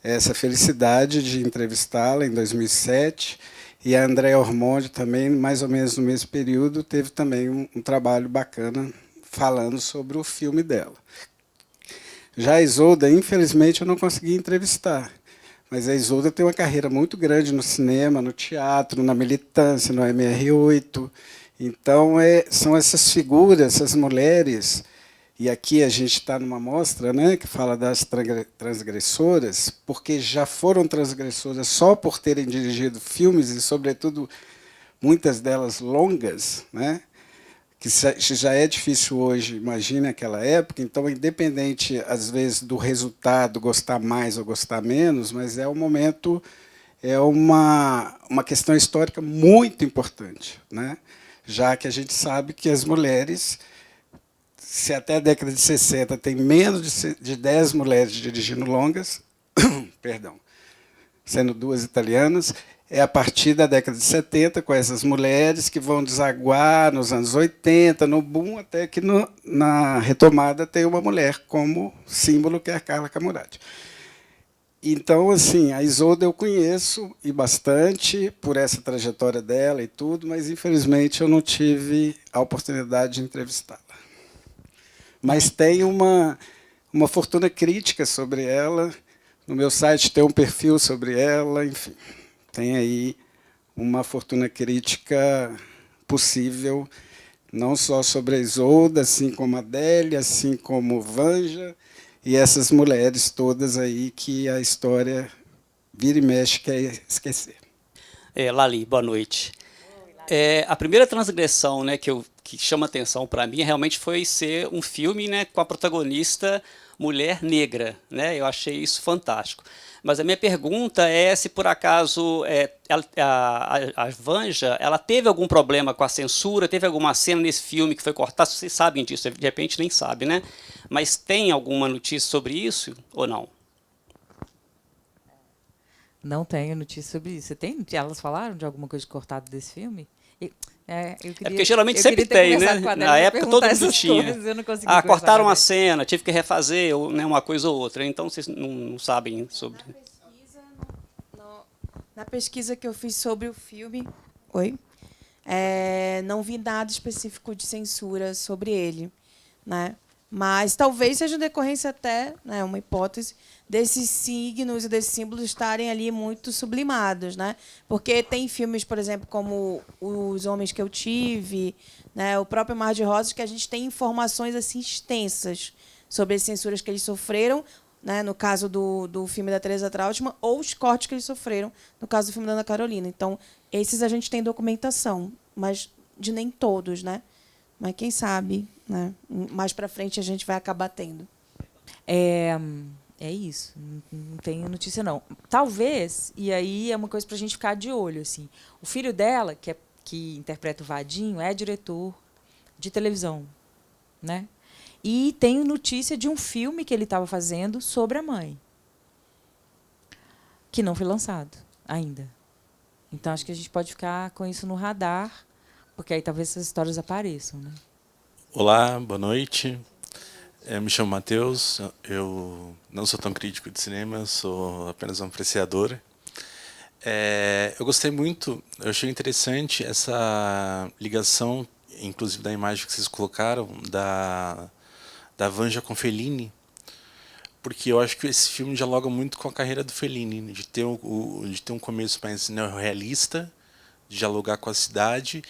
Speaker 3: essa felicidade de entrevistá-la em 2007, e a Andréa Ormonde também, mais ou menos no mesmo período, teve também um trabalho bacana falando sobre o filme dela. Já a Isolda, infelizmente, eu não consegui entrevistar, mas a Isolda tem uma carreira muito grande no cinema, no teatro, na militância, no MR8. Então, são essas figuras, essas mulheres, e aqui a gente está numa mostra, né, que fala das transgressoras, porque já foram transgressoras só por terem dirigido filmes, e, sobretudo, muitas delas longas, né, que já é difícil hoje, imagine naquela época. Então, independente, às vezes, do resultado, gostar mais ou gostar menos, mas é um momento, é uma questão histórica muito importante, né? Já que a gente sabe que as mulheres, se até a década de 60 tem menos de 10 mulheres dirigindo longas, perdão, sendo 2 italianas, é a partir da década de 70, com essas mulheres que vão desaguar nos anos 80, no boom, até que na retomada tem uma mulher como símbolo, que é a Carla Camurati. Então, assim, a Isolda eu conheço, e bastante, por essa trajetória dela e tudo, mas, infelizmente, eu não tive a oportunidade de entrevistá-la. Mas tem uma fortuna crítica sobre ela. No meu site tem um perfil sobre ela, enfim. Tem aí uma fortuna crítica possível não só sobre a Isolda, assim como a Adélia, assim como Vanja, e essas mulheres todas aí que a história vira e mexe quer esquecer.
Speaker 4: Lali, boa noite. A primeira transgressão, né, que chama atenção para mim realmente foi ser um filme, né, com a protagonista mulher negra, né? Eu achei isso fantástico. Mas a minha pergunta é se por acaso a Vanja ela teve algum problema com a censura, teve alguma cena nesse filme que foi cortada, vocês sabem disso, de repente nem sabe, né? Mas tem alguma notícia sobre isso ou não?
Speaker 2: Não tenho notícia sobre isso. Você tem? Elas falaram de alguma coisa cortada desse filme?
Speaker 4: Porque geralmente sempre tem, né? Na época todo mundo tinha.
Speaker 2: Coisas, eu não consegui
Speaker 4: cortaram uma cena, tive que refazer, né, uma coisa ou outra. Então vocês não sabem sobre.
Speaker 1: Na pesquisa que eu fiz sobre o filme, não vi nada específico de censura sobre ele, né? Mas talvez seja decorrência até, né, uma hipótese, desses signos e desses símbolos estarem ali muito sublimados, né? Porque tem filmes, por exemplo, como Os Homens que Eu Tive, né, o próprio Mar de Rosas, que a gente tem informações assim extensas sobre as censuras que eles sofreram, né, no caso do filme da Teresa Trautmann, ou os cortes que eles sofreram no caso do filme da Ana Carolina. Então, esses a gente tem documentação, mas de nem todos, né? Mas quem sabe, né? Mais para frente a gente vai acabar tendo.
Speaker 2: É isso. Não tenho notícia, não. Talvez, e aí é uma coisa para a gente ficar de olho. Assim. O filho dela, que interpreta o Vadinho, é diretor de televisão. Né? E tenho notícia de um filme que ele estava fazendo sobre a mãe, que não foi lançado ainda. Então, acho que a gente pode ficar com isso no radar, porque aí talvez essas histórias apareçam. Né?
Speaker 5: Olá, boa noite. Eu me chamo Matheus, eu não sou tão crítico de cinema, sou apenas um apreciador. Eu gostei muito, eu achei interessante essa ligação, inclusive da imagem que vocês colocaram, da Vanja com Fellini, porque eu acho que esse filme dialoga muito com a carreira do Fellini, de ter um começo mais neorrealista, de dialogar com a cidade,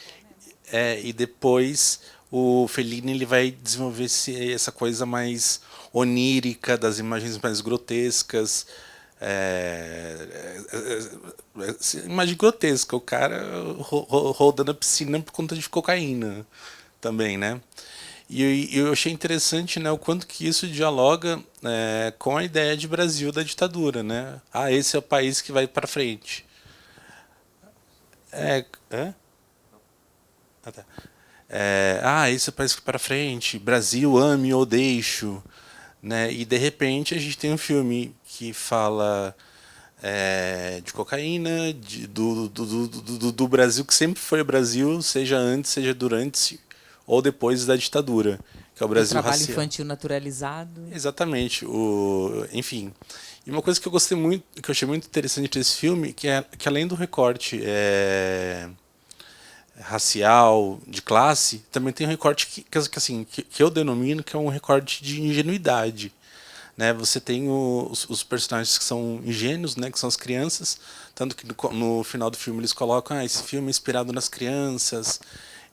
Speaker 5: e depois o Fellini ele vai desenvolver essa coisa mais onírica, das imagens mais grotescas, imagem grotesca, o cara rodando a piscina por conta de cocaína também, né? E eu achei interessante, né, o quanto que isso dialoga com a ideia de Brasil da ditadura, né? Esse é o país que vai para frente. Esse é o país que vai para frente. Brasil, ame ou deixo, né? E de repente a gente tem um filme que fala de cocaína, do Brasil que sempre foi o Brasil, seja antes, seja durante ou depois da ditadura, que é o Brasil
Speaker 2: trabalho
Speaker 5: racial.
Speaker 2: Infantil naturalizado.
Speaker 5: Exatamente. Enfim. E uma coisa que eu gostei muito, que eu achei muito interessante desse filme, que além do recorte racial, de classe, também tem um recorte que eu denomino que é um recorte de ingenuidade. Né? Você tem os personagens que são ingênuos, né? Que são as crianças, tanto que no final do filme eles colocam esse filme é inspirado nas crianças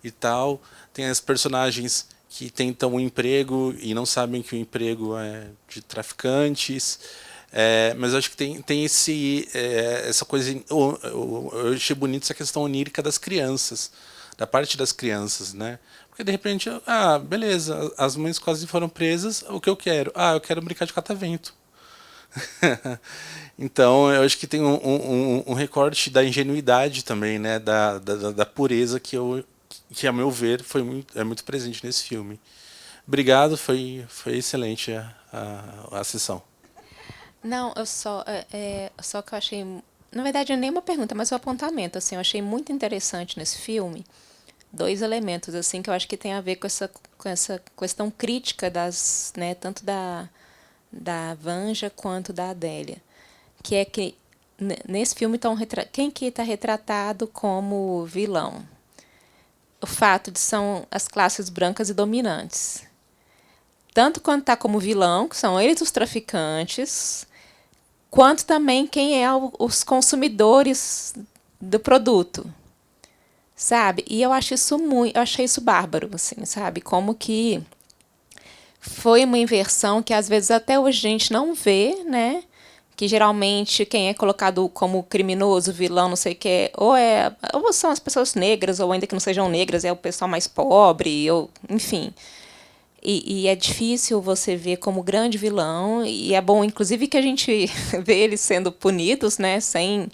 Speaker 5: e tal. Tem as personagens que tentam um emprego e não sabem que o emprego é de traficantes. Mas eu acho que tem essa coisa. Eu achei bonito essa questão onírica das crianças, da parte das crianças, né? Porque de repente, beleza, as mães quase foram presas, o que eu quero? Eu quero brincar de catavento. Então, eu acho que tem um recorte da ingenuidade também, né? Da pureza que a meu ver é muito presente nesse filme. Obrigado, foi excelente a sessão.
Speaker 6: Não, só que eu achei, na verdade, não é nem uma pergunta, mas um apontamento. Assim, eu achei muito interessante nesse filme 2 elementos assim que eu acho que tem a ver com essa questão crítica tanto da Vanja quanto da Adélia, que é que nesse filme quem que está retratado como vilão? O fato de são as classes brancas e dominantes. Tanto quanto está como vilão, que são eles os traficantes, quanto também quem é os consumidores do produto. sabe? E eu achei isso bárbaro, assim, sabe? Como que foi uma inversão que às vezes até hoje a gente não vê, né? Que geralmente quem é colocado como criminoso, vilão, não sei o que, ou são as pessoas negras, ou ainda que não sejam negras, é o pessoal mais pobre, ou enfim. E é difícil você ver como grande vilão, e é bom, inclusive, que a gente vê eles sendo punidos, né, sem...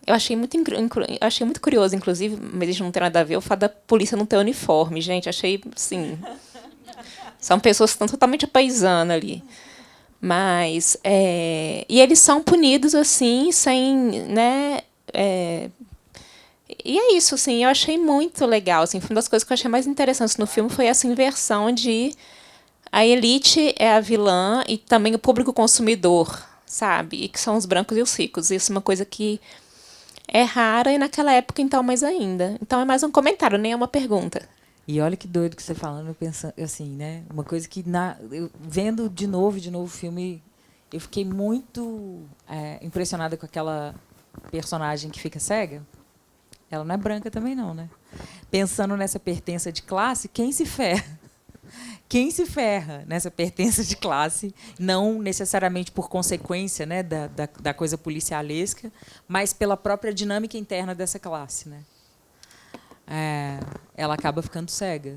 Speaker 6: Eu achei muito curioso, inclusive, mas isso não tem nada a ver, o fato da polícia não ter uniforme, gente, achei, assim... São pessoas que estão totalmente apaisanas ali. Mas... e eles são punidos, assim, sem... né, e é isso, assim, eu achei muito legal. Assim, uma das coisas que eu achei mais interessantes no filme foi essa inversão de a elite é a vilã e também o público consumidor, sabe? E que são os brancos e os ricos. Isso é uma coisa que é rara e naquela época, então, mais ainda. Então, é mais um comentário, nem é uma pergunta.
Speaker 2: E olha que doido que você falando, eu pensando assim, né? Uma coisa que eu vendo de novo o filme, eu fiquei muito impressionada com aquela personagem que fica cega. Ela não é branca também não, né? Pensando nessa pertença de classe, quem se ferra? Quem se ferra nessa pertença de classe, não necessariamente por consequência, né, da coisa policialesca, mas pela própria dinâmica interna dessa classe, né? Ela acaba ficando cega.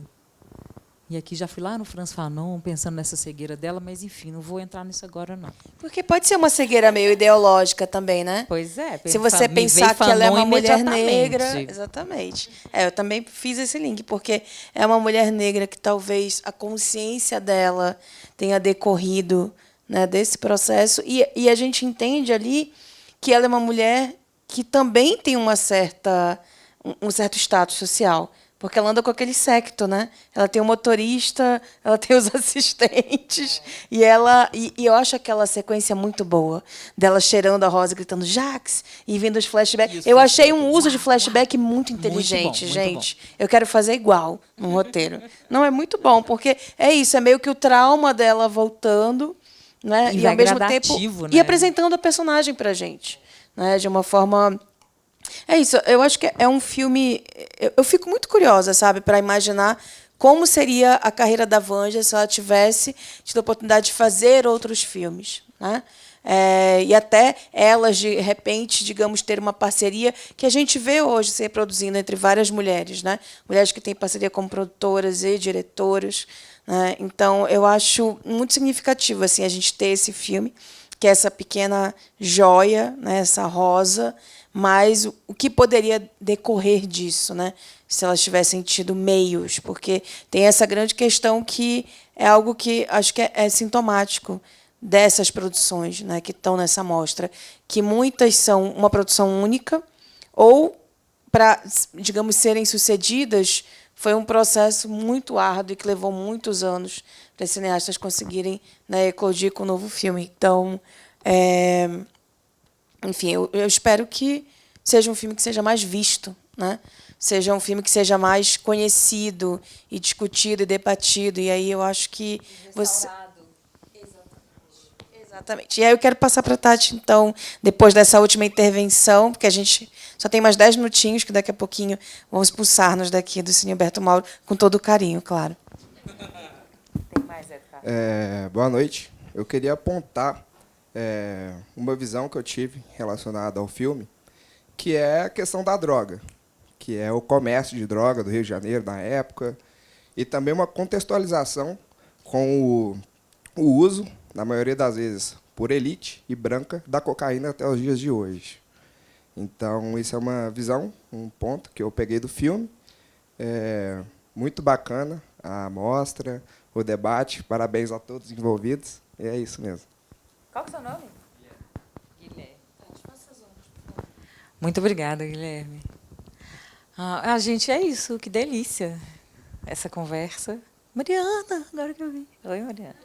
Speaker 2: E aqui já fui lá no Frantz Fanon, pensando nessa cegueira dela, mas, enfim, não vou entrar nisso agora, não.
Speaker 1: Porque pode ser uma cegueira meio ideológica também, né?
Speaker 2: Pois é.
Speaker 1: Se você pensar que ela é uma mulher negra...
Speaker 2: imediatamente.
Speaker 1: Exatamente. Eu também fiz esse link, porque é uma mulher negra que talvez a consciência dela tenha decorrido, né, desse processo. E a gente entende ali que ela é uma mulher que também tem um certo status social. Porque ela anda com aquele séquito, né? Ela tem o motorista, ela tem os assistentes. E eu acho aquela sequência muito boa. Dela cheirando a rosa, gritando Jax, e vindo os flashbacks. Eu achei um uso de flashback muito inteligente,
Speaker 2: muito
Speaker 1: gente. Bom. Eu quero fazer igual num roteiro. Não, é muito bom, porque é isso, é meio que o trauma dela voltando, né?
Speaker 2: E
Speaker 1: ao mesmo tempo.
Speaker 2: né?
Speaker 1: E apresentando a personagem pra gente. Né? De uma forma. É isso, eu acho que é um filme... Eu fico muito curiosa, sabe, para imaginar como seria a carreira da Vanja se ela tivesse tido a oportunidade de fazer outros filmes. Né? E até elas, de repente, digamos, ter uma parceria que a gente vê hoje se reproduzindo entre várias mulheres. Né? Mulheres que têm parceria como produtoras e diretoras. Né? Então, eu acho muito significativo assim, a gente ter esse filme, que é essa pequena joia, né, essa rosa, mas o que poderia decorrer disso, né, se elas tivessem tido meios, porque tem essa grande questão que é algo que acho que é sintomático dessas produções, né, que estão nessa mostra, que muitas são uma produção única, ou, para, digamos, serem sucedidas, foi um processo muito árduo e que levou muitos anos para os cineastas conseguirem, né, eclodir com um novo filme. Então, enfim, eu espero que seja um filme que seja mais visto, né? Seja um filme que seja mais conhecido e discutido e debatido. E aí eu acho que você... Exatamente. E aí eu quero passar para a Tati, então, depois dessa última intervenção, porque a gente só tem mais 10 minutinhos, que daqui a pouquinho vão expulsar-nos daqui do Cine Humberto Mauro, com todo o carinho, claro.
Speaker 2: Tem mais,
Speaker 7: boa noite. Eu queria apontar uma visão que eu tive relacionada ao filme, que é a questão da droga, que é o comércio de droga do Rio de Janeiro na época, e também uma contextualização com o uso, na maioria das vezes, por elite e branca, da cocaína até os dias de hoje. Então, isso é uma visão, um ponto que eu peguei do filme. Muito bacana a mostra, o debate. Parabéns a todos os envolvidos. E é isso mesmo.
Speaker 2: Qual que é o seu nome? Guilherme. Muito obrigada, Guilherme. Gente, é isso. Que delícia essa conversa. Mariana, agora que eu vi. Oi, Mariana.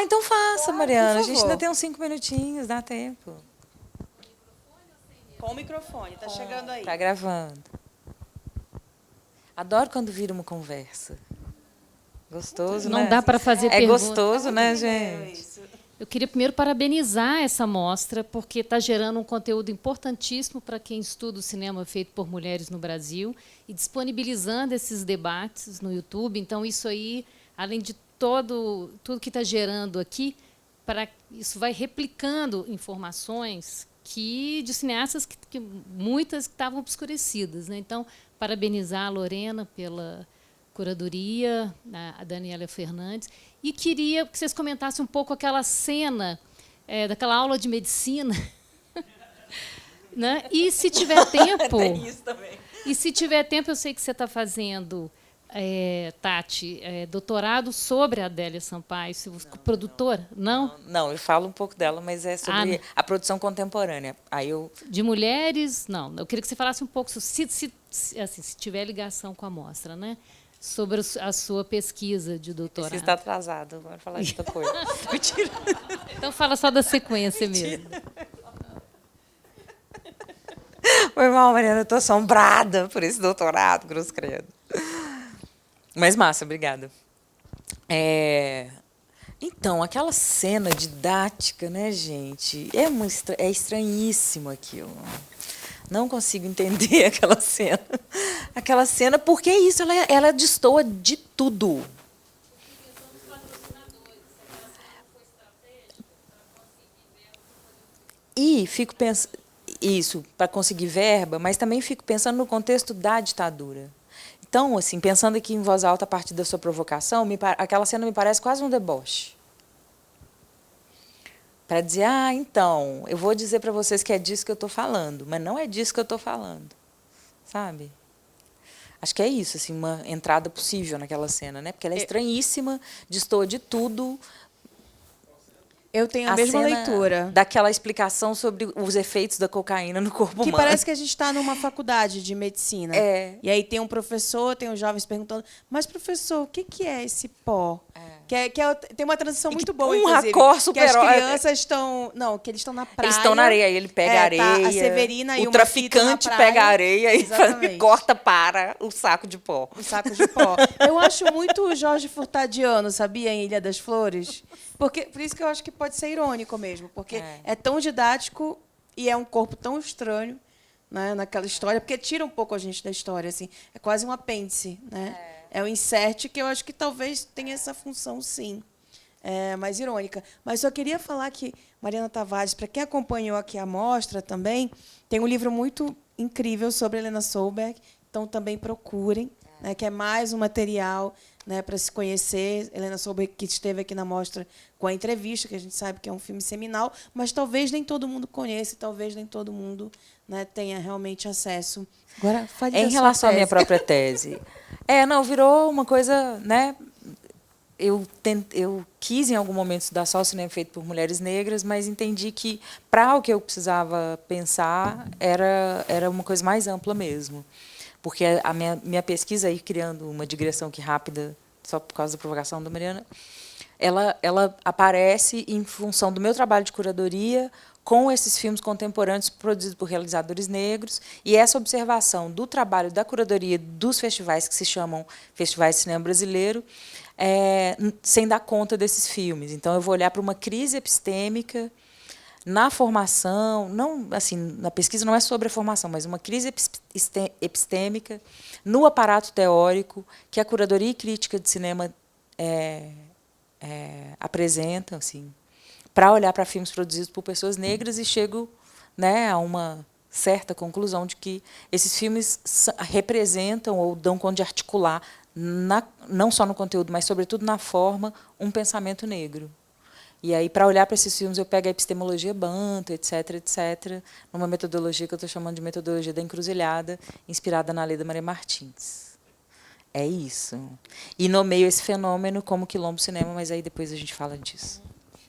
Speaker 2: Então faça, Mariana. A gente ainda tem uns 5 minutinhos, dá tempo.
Speaker 1: Com o microfone, está chegando aí.
Speaker 2: Está gravando. Adoro quando vira uma conversa. Gostoso,
Speaker 8: Não
Speaker 2: né?
Speaker 8: dá para fazer pergunta.
Speaker 2: Gostoso, né, gente?
Speaker 8: Eu queria primeiro parabenizar essa mostra, porque está gerando um conteúdo importantíssimo para quem estuda o cinema feito por mulheres no Brasil e disponibilizando esses debates no YouTube. Então, isso aí, além de tudo que está gerando aqui, isso vai replicando informações de cineastas que muitas estavam obscurecidas, né? Então, parabenizar a Lorena pela curadoria, a Daniela Fernandes, e queria que vocês comentassem um pouco aquela cena daquela aula de medicina, né? E se tiver tempo, e se tiver tempo, eu sei que você está fazendo, Tati, doutorado sobre a Adélia Sampaio, produtora, não?
Speaker 2: Não, eu falo um pouco dela, mas é sobre a produção contemporânea. Aí
Speaker 8: de mulheres, não. Eu queria que você falasse um pouco, se tiver ligação com a mostra, né? Sobre a sua pesquisa de doutorado.
Speaker 2: Você está atrasado, agora falar de outra coisa. Mentira.
Speaker 8: Então fala só da sequência mesmo.
Speaker 2: Foi mal, Mariana, eu estou assombrada por esse doutorado, cruz credo. Mas massa, obrigada. Então, aquela cena didática, né, gente? É estranhíssimo aquilo. Não consigo entender aquela cena. Aquela cena, porque é isso, ela destoa de tudo. E fico pensando, isso, para conseguir verba, mas também fico pensando no contexto da ditadura. Então, assim, pensando aqui em voz alta a partir da sua provocação, aquela cena me parece quase um deboche. Para dizer, então, eu vou dizer para vocês que é disso que eu estou falando, mas não é disso que eu estou falando, sabe? Acho que é isso, assim, uma entrada possível naquela cena, né? Porque ela é estranhíssima, destoa de tudo.
Speaker 1: Eu tenho a mesma leitura.
Speaker 2: Daquela explicação sobre os efeitos da cocaína no corpo humano.
Speaker 1: Que parece que a gente está numa faculdade de medicina. E aí tem um professor, tem os jovens perguntando, mas, professor, o que é esse pó? Tem uma transição muito boa, inclusive.
Speaker 2: Racor super
Speaker 1: que as crianças estão... Não, que eles estão na praia.
Speaker 2: Eles estão na areia, aí ele pega areia.
Speaker 1: Tá a Severina e
Speaker 2: o traficante pega a areia e corta para o saco de pó.
Speaker 1: O saco de pó. Eu acho muito o Jorge Furtadiano, sabia, em Ilha das Flores? Por isso que eu acho que pode ser irônico mesmo, porque é tão didático e é um corpo tão estranho, né, naquela história, porque tira um pouco a gente da história, assim, é quase um apêndice, né? É um insert que eu acho que talvez tenha essa função, sim, mais irônica. Mas só queria falar que Mariana Tavares, para quem acompanhou aqui a mostra também, tem um livro muito incrível sobre Helena Solberg, então também procurem, né, que é mais um material, né, para se conhecer. Helena Solberg, que esteve aqui na mostra com a entrevista, que a gente sabe que é um filme seminal, mas talvez nem todo mundo conheça, talvez nem todo mundo, né, tenha realmente acesso. Agora, fale
Speaker 2: em relação à minha própria tese. Virou uma coisa, né? Eu quis, em algum momento, estudar só o cinema feito por mulheres negras, mas entendi que, para o que eu precisava pensar, era uma coisa mais ampla mesmo. Porque a minha pesquisa, aí, criando uma digressão aqui rápida, só por causa da provocação da Mariana, ela aparece em função do meu trabalho de curadoria com esses filmes contemporâneos produzidos por realizadores negros, e essa observação do trabalho da curadoria dos festivais, que se chamam Festivais de Cinema Brasileiro, sem dar conta desses filmes. Então, eu vou olhar para uma crise epistêmica na formação, não, assim, na pesquisa não é sobre a formação, mas uma crise epistêmica no aparato teórico que a curadoria e crítica de cinema apresentam, assim, para olhar para filmes produzidos por pessoas negras, e chego, né, a uma certa conclusão de que esses filmes representam ou dão conta de articular, não só no conteúdo, mas, sobretudo, na forma, um pensamento negro. E aí, para olhar para esses filmes, eu pego a epistemologia Banto, etc., numa metodologia que eu estou chamando de metodologia da encruzilhada, inspirada na Leda Maria Martins. É isso. E nomeio esse fenômeno como quilombo cinema, mas aí depois a gente fala disso.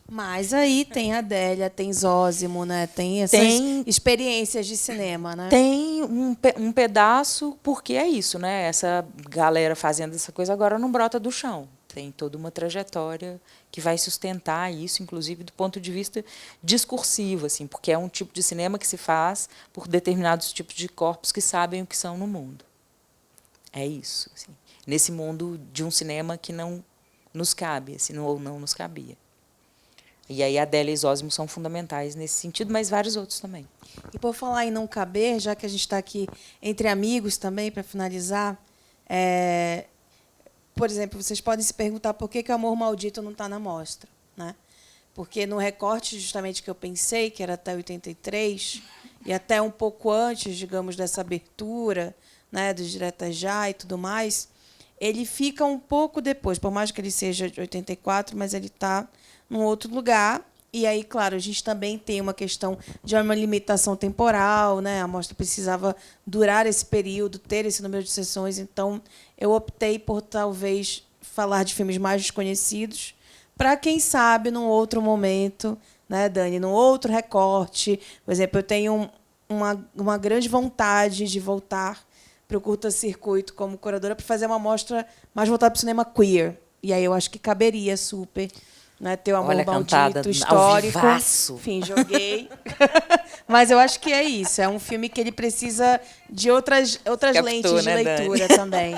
Speaker 1: Mas aí tem Adélia, tem Zósimo, né? Tem essas experiências de cinema, né?
Speaker 2: Tem um pedaço, porque é isso, né? Essa galera fazendo essa coisa agora não brota do chão. Tem toda uma trajetória que vai sustentar isso, inclusive do ponto de vista discursivo, assim, porque é um tipo de cinema que se faz por determinados tipos de corpos que sabem o que são no mundo. É isso, assim, nesse mundo de um cinema que não nos cabe, assim, ou não nos cabia. E aí a Adélia e Zósimo são fundamentais nesse sentido, mas vários outros também.
Speaker 1: E por falar em não caber, já que a gente está aqui entre amigos também, para finalizar, por exemplo, vocês podem se perguntar por que o Amor Maldito não está na mostra, né? Porque no recorte justamente que eu pensei, que era até 83, e até um pouco antes, digamos, dessa abertura, né, do Direta Já e tudo mais, ele fica um pouco depois, por mais que ele seja de 84, mas ele está num outro lugar. E aí, claro, a gente também tem uma questão de uma limitação temporal, né? A mostra precisava durar esse período, ter esse número de sessões. Então, eu optei por talvez falar de filmes mais desconhecidos, para quem sabe, num outro momento, né, Dani, num outro recorte. Por exemplo, eu tenho uma grande vontade de voltar para o curta-circuito como curadora para fazer uma mostra mais voltada para o cinema queer. E aí eu acho que caberia super, né, ter o Amor Maldito histórico. Enfim, joguei. Mas eu acho que é isso. É um filme que ele precisa de outras lentes de leitura também.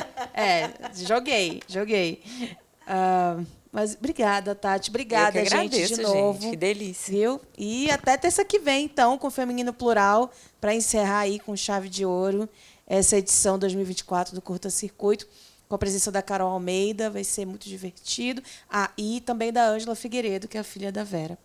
Speaker 1: Joguei. Mas obrigada, Tati. Obrigada,
Speaker 2: agradeço,
Speaker 1: gente, de novo.
Speaker 2: Gente, que delícia.
Speaker 1: Viu? E até terça que vem, então, com Feminino Plural, para encerrar aí com chave de ouro essa edição 2024 do Curta Circuito, com a presença da Carol Almeida. Vai ser muito divertido. E também da Ângela Figueiredo, que é a filha da Vera.